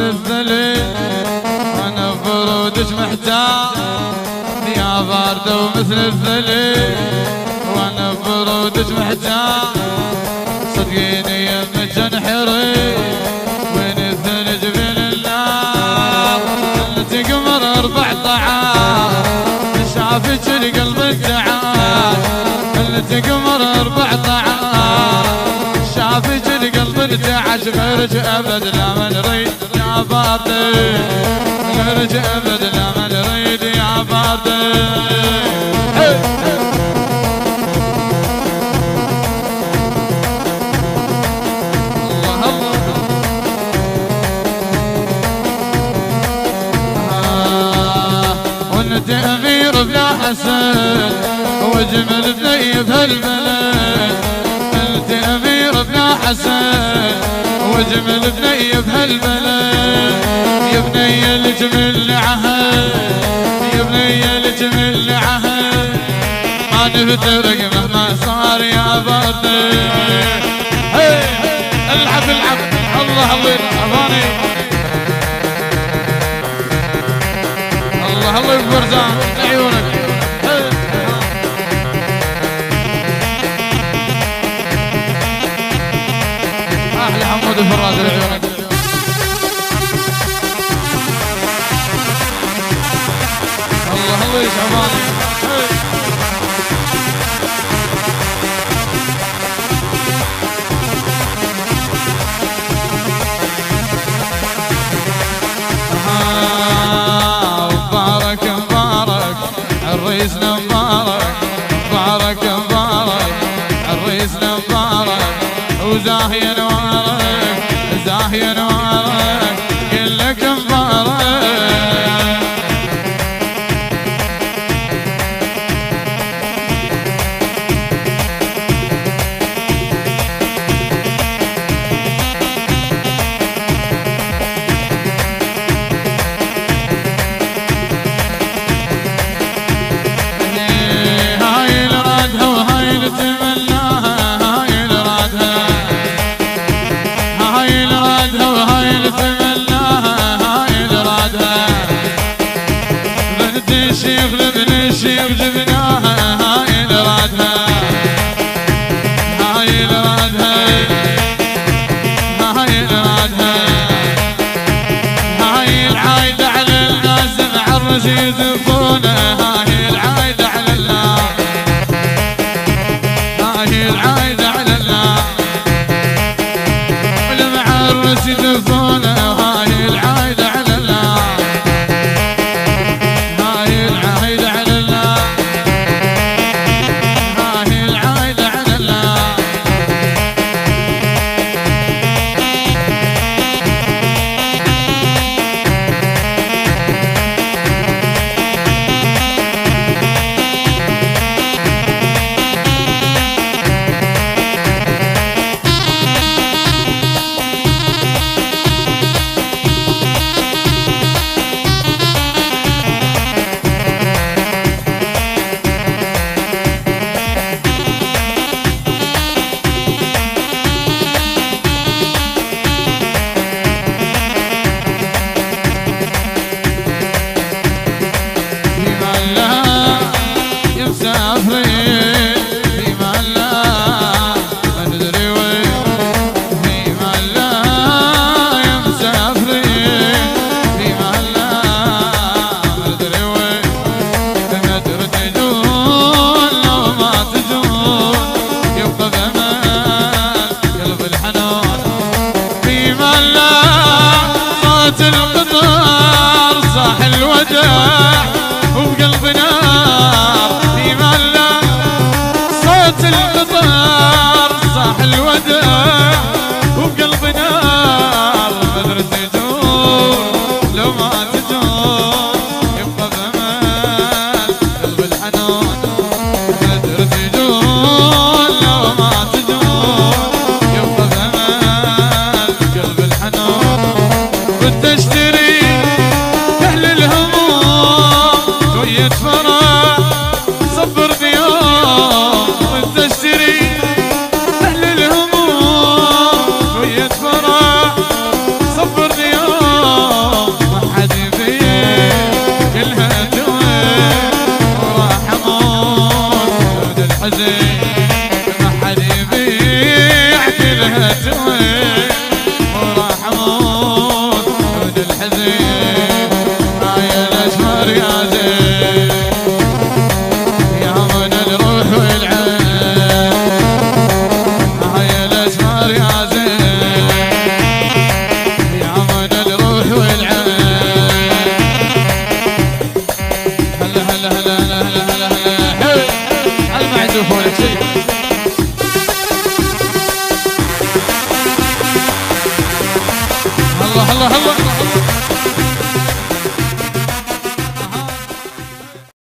الذليل وانا فرودك محتار يا باردة ومثل الذليل وانا فرودك محتار صدقيني يمك انحري وين الثلج بين النار انت قمر 14 شافك القلب انتعاش انت قمر 14 شافك القلب انتعاش غيرك ابد لا ما نريد يا باردة غيرك ابد لا ما نريد يا باردة وانت امير بلا حسن وجمل بني بهالبلد انت امير بلا حسن وجمل بني بهالبلد يا بني الجمل عهد يا بني الجمل عهد ما نفترق مهما صار يا باردة العب العب الله الله اغاني الله الله يكبر زان لعيونك احلى حمود فراس لعيونك الله الله يا شعباني الرئيسنا مبارك مبارك مبارك الرئيسنا مبارك وزاهي نوارك زاهي نوارك كلك مبارك الشيخ لابن الشيخ جبناها هاي الرادها هاي الرادها هاي الرادها هاي العايدة على الناس مع الرشيد